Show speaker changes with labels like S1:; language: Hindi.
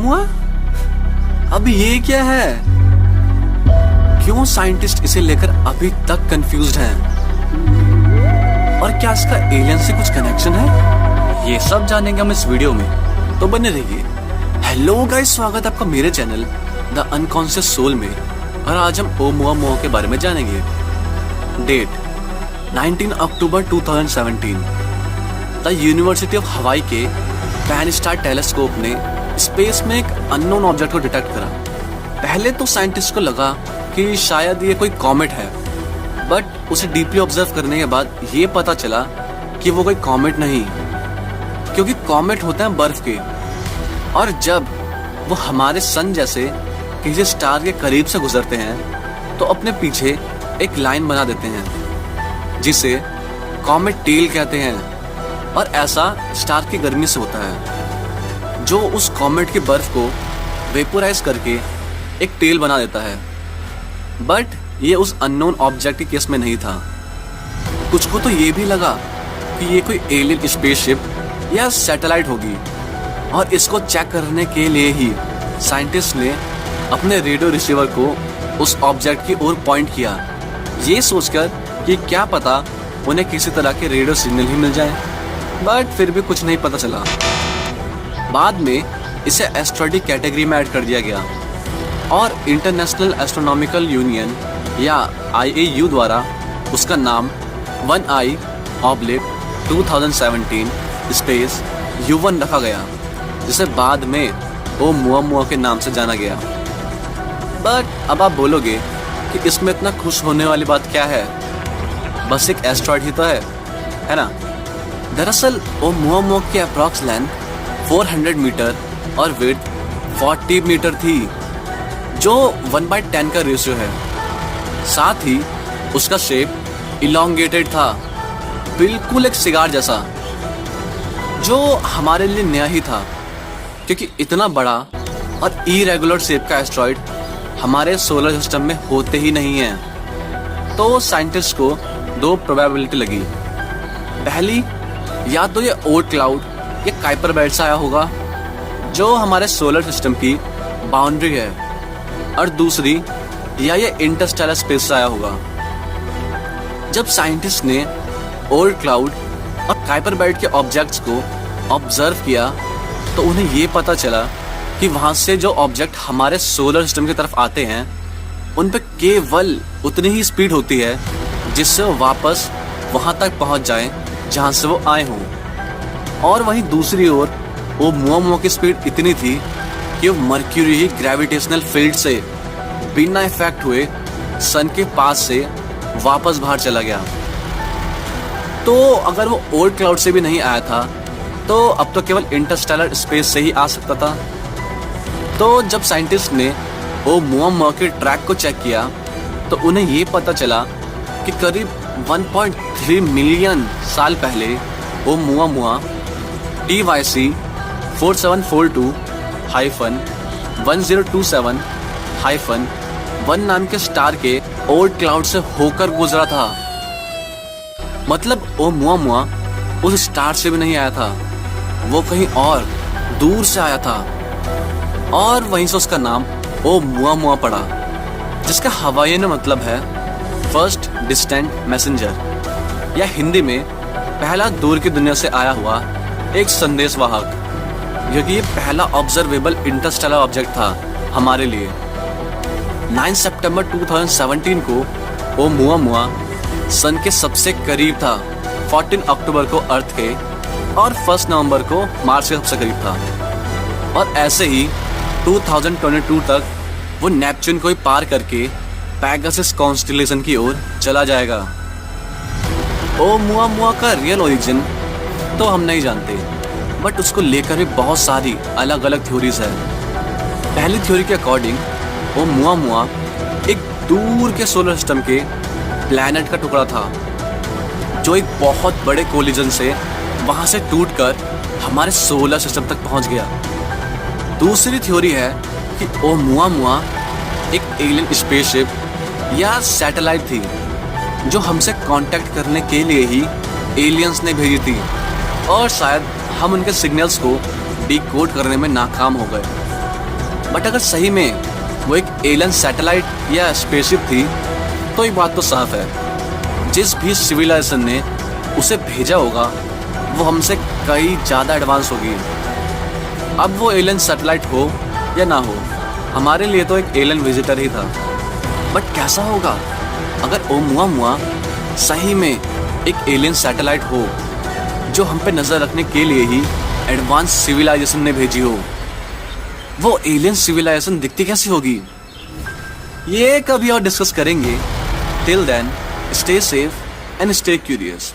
S1: ओमुआ? अब ये क्या है? क्यों साइंटिस्ट इसे लेकर अभी तक कंफ्यूज्ड हैं? और क्या इसका एलियन से कुछ कनेक्शन है? ये सब जानेंगे हम इस वीडियो में, तो बने रहिए। हेलो गाइस, स्वागत है आपका मेरे चैनल द अनकॉन्शियस सोल में। और आज हम ओमुआमुआ के बारे में जानेंगे। Date 19 October 2017। The university of Hawaii के पैन-स्टार टेलीस्कोप ने स्पेस में एक अननोन ऑब्जेक्ट को डिटेक्ट करा। पहले तो साइंटिस्ट को लगा कि शायद ये कोई कॉमेट है, बट उसे डीपली ऑब्जर्व करने के बाद ये पता चला कि वो कोई कॉमेट नहीं, क्योंकि कॉमेट होते हैं बर्फ के, और जब वो हमारे सन जैसे किसी स्टार के करीब से गुजरते हैं तो अपने पीछे एक लाइन बना देते हैं जिसे कॉमेट टेल कहते हैं। और ऐसा स्टार की गर्मी से होता है जो उस कॉमेट की बर्फ को वेपोराइज करके एक टेल बना देता है। बट ये उस अननोन ऑब्जेक्ट के केस में नहीं था। कुछ को तो ये भी लगा कि ये कोई एलियन स्पेसशिप या सैटेलाइट होगी, और इसको चेक करने के लिए ही साइंटिस्ट ने अपने रेडियो रिसीवर को उस ऑब्जेक्ट की ओर पॉइंट किया, ये सोचकर कि क्या पता उन्हें किसी तरह के रेडियो सिग्नल ही मिल जाए। बट फिर भी कुछ नहीं पता चला। बाद में इसे एस्ट्रॉइड कैटेगरी में ऐड कर दिया गया, और इंटरनेशनल एस्ट्रोनॉमिकल यूनियन या IAU द्वारा उसका नाम 1I/2017 स्पेस U1 रखा गया, जिसे बाद में ओमुआमुआ के नाम से जाना गया। बट अब आप बोलोगे कि इसमें इतना खुश होने वाली बात क्या है, बस एक एस्ट्रॉइड ही तो है ना? दरअसल ओमुआमुआ की अप्रॉक्स लेंथ 400 मीटर और विड्थ 40 मीटर थी, जो 1/10 का रेशियो है। साथ ही उसका शेप इलोंगेटेड था, बिल्कुल एक सिगार जैसा, जो हमारे लिए नया ही था, क्योंकि इतना बड़ा और इरेगुलर शेप का एस्ट्रॉइड हमारे सोलर सिस्टम में होते ही नहीं है। तो साइंटिस्ट को दो प्रोबेबिलिटी लगी। पहली, या तो ये ओर्ट क्लाउड या काइपर बेल्ट से आया होगा, जो हमारे सोलर सिस्टम की बाउंड्री है, और दूसरी, या ये इंटरस्टेलर स्पेस से आया होगा। जब साइंटिस्ट ने ओर्ट क्लाउड और काइपर बेल्ट के ऑब्जेक्ट्स को ऑब्जर्व किया तो उन्हें ये पता चला कि वहां से जो ऑब्जेक्ट हमारे सोलर सिस्टम की तरफ आते हैं उन पे केवल उतनी ही स्पीड होती है जिससे वो वापस वहां तक पहुंच जाएं जहां से वो आए हों। और वहीं दूसरी ओर ओमुआमुआ की स्पीड इतनी थी कि वो मर्क्यूरी ही ग्रेविटेशनल फील्ड से बिना इफेक्ट हुए सन के पास से वापस बाहर चला गया। तो अगर वो ओर्ट क्लाउड से भी नहीं आया था तो अब तो केवल इंटरस्टेलर स्पेस से ही आ सकता था। तो जब साइंटिस्ट ने ओमुआमुआ के ट्रैक को चेक किया तो उन्हें ये पता चला कि करीब 1.3 मिलियन साल पहले ओमुआमुआ TYC 4742-1027-1 नाम के स्टार के ओर्ट क्लाउड से होकर गुजरा था। मतलब ओमुआमुआ उस स्टार से भी नहीं आया था, वो कहीं और दूर से आया था, और वहीं से उसका नाम ओमुआमुआ पड़ा, जिसका हवाई में मतलब है फर्स्ट डिस्टेंट मैसेंजर, या हिंदी में पहला दूर की दुनिया से आया हुआ एक संदेशवाहक, क्योंकि ये पहला ऑब्जर्वेबल इंटरस्टेलर ऑब्जेक्ट था हमारे लिए। 9 सितंबर 2017 को ओमुआमुआ सन के सबसे करीब था, 14 अक्टूबर को अर्थ के, और 1 नवंबर को मार्स के सबसे करीब था। और ऐसे ही 2022 तक वो नेपच्यून को ही पार करके पेगासस कॉन्स्टेलेशन की ओर चला जाएगा। ओमुआमुआ का रियल ओरिजिन तो हम नहीं जानते, बट उसको लेकर भी बहुत सारी अलग अलग थ्योरीज है। पहली थ्योरी के अकॉर्डिंग ओमुआमुआ एक दूर के सोलर सिस्टम के प्लैनेट का टुकड़ा था, जो एक बहुत बड़े कोलिजन से वहां से टूटकर हमारे सोलर सिस्टम तक पहुंच गया। दूसरी थ्योरी है कि ओमुआमुआ एक एलियन स्पेसशिप या सैटेलाइट थी, जो हमसे कांटेक्ट करने के लिए ही एलियंस ने भेजी थी, और शायद हम उनके सिग्नल्स को डिकोड करने में नाकाम हो गए। बट अगर सही में वो एक एलियन सैटेलाइट या स्पेसशिप थी तो एक बात तो साफ है, जिस भी सिविलाइजेशन ने उसे भेजा होगा वो हमसे कई ज़्यादा एडवांस होगी। अब वो एलियन सैटेलाइट हो या ना हो, हमारे लिए तो एक एलियन विजिटर ही था। बट कैसा होगा अगर ओमुआमुआ सही में एक एलियन सैटेलाइट हो जो हम पे नज़र रखने के लिए ही एडवांस सिविलाइजेशन ने भेजी हो? वो एलियन सिविलाइजेशन दिखती कैसी होगी, ये कभी और डिस्कस करेंगे। Till then, stay safe and stay curious.